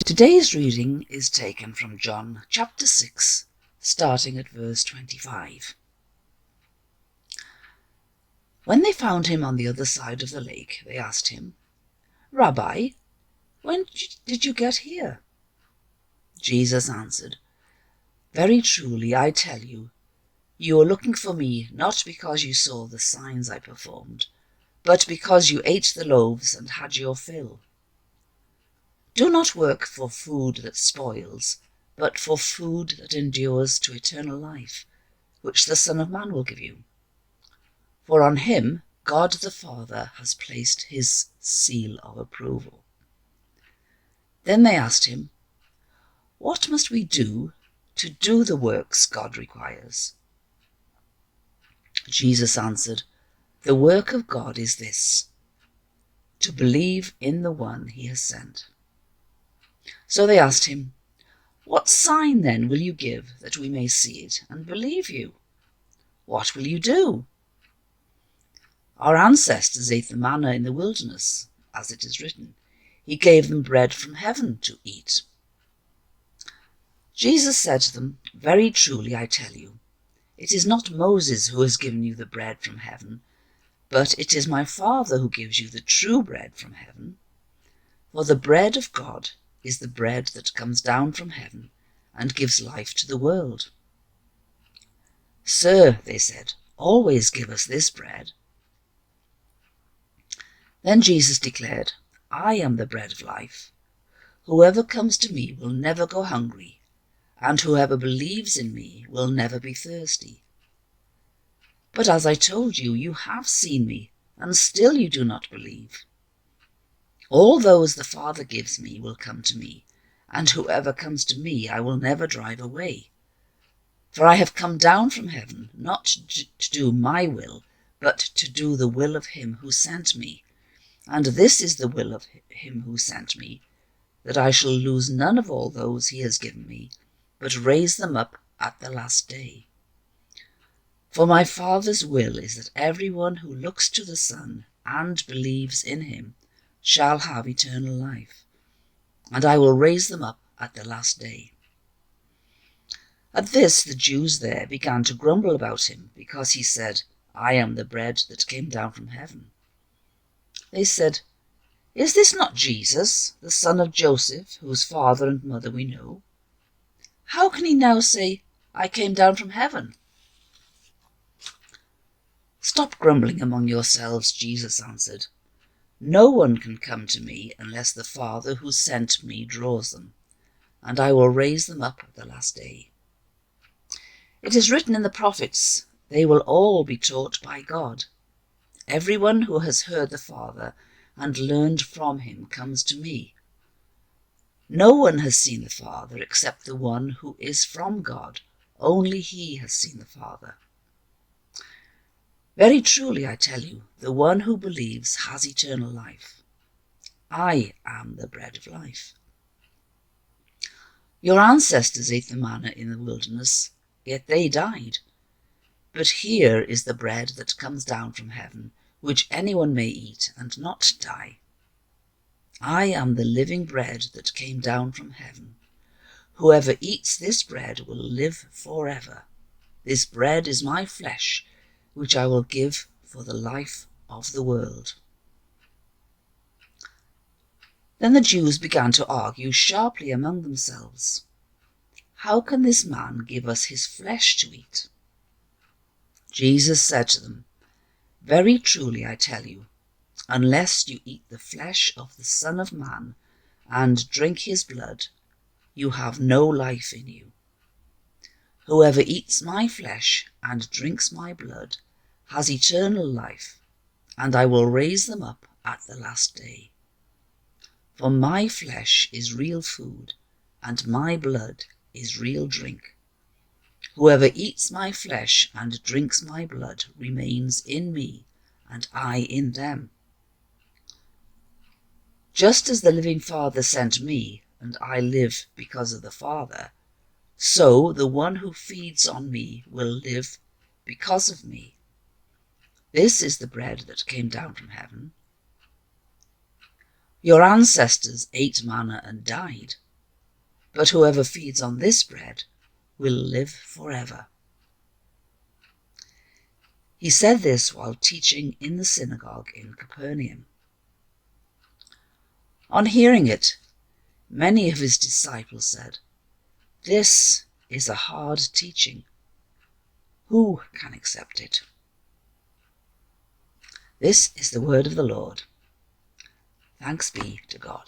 Today's reading is taken from John chapter 6, starting at verse 25. When they found him on the other side of the lake, they asked him, "Rabbi, when did you get here?" Jesus answered, "Very truly I tell you, you are looking for me not because you saw the signs I performed, but because you ate the loaves and had your fill. Do not work for food that spoils, but for food that endures to eternal life, which the Son of Man will give you. For on him God the Father has placed his seal of approval." Then they asked him, "What must we do to do the works God requires?" Jesus answered, "The work of God is this, to believe in the one he has sent." So they asked him, "What sign then will you give that we may see it and believe you? What will you do?" "Our ancestors ate the manna in the wilderness, as it is written, He gave them bread from heaven to eat." Jesus said to them, "Very truly I tell you, it is not Moses who has given you the bread from heaven, but it is my Father who gives you the true bread from heaven. For the bread of God is the bread that comes down from heaven and gives life to the world." "Sir," they said, "always give us this bread." Then Jesus declared, "I am the bread of life. Whoever comes to me will never go hungry, and whoever believes in me will never be thirsty. But as I told you, you have seen me, and still you do not believe. All those the Father gives me will come to me, and whoever comes to me I will never drive away. For I have come down from heaven not to do my will, but to do the will of him who sent me. And this is the will of him who sent me, that I shall lose none of all those he has given me, but raise them up at the last day. For my Father's will is that everyone who looks to the Son and believes in him shall have eternal life, and I will raise them up at the last day." At this the Jews there began to grumble about him, because he said, "I am the bread that came down from heaven." They said, "Is this not Jesus, the son of Joseph, whose father and mother we know? How can he now say, 'I came down from heaven'?" "Stop grumbling among yourselves," Jesus answered. "No one can come to me unless the Father who sent me draws them, and I will raise them up at the last day. It is written in the prophets, they will all be taught by God. Everyone who has heard the Father and learned from him comes to me. No one has seen the Father except the one who is from God. Only he has seen the Father. Very truly I tell you, the one who believes has eternal life. I am the bread of life. Your ancestors ate the manna in the wilderness, yet they died. But here is the bread that comes down from heaven, which anyone may eat and not die. I am the living bread that came down from heaven. Whoever eats this bread will live forever. This bread is my flesh, which I will give for the life of the world." Then the Jews began to argue sharply among themselves. "How can this man give us his flesh to eat?" Jesus said to them, "Very truly I tell you, unless you eat the flesh of the Son of Man and drink his blood, you have no life in you. Whoever eats my flesh and drinks my blood has eternal life, and I will raise them up at the last day. For my flesh is real food, and my blood is real drink. Whoever eats my flesh and drinks my blood remains in me, and I in them. Just as the living Father sent me, and I live because of the Father, so the one who feeds on me will live because of me. This is the bread that came down from heaven. Your ancestors ate manna and died. but whoever feeds on this bread will live forever." He said this while teaching in the synagogue in Capernaum. On hearing it, many of his disciples said, "This is a hard teaching. Who can accept it?" This is the word of the Lord. Thanks be to God.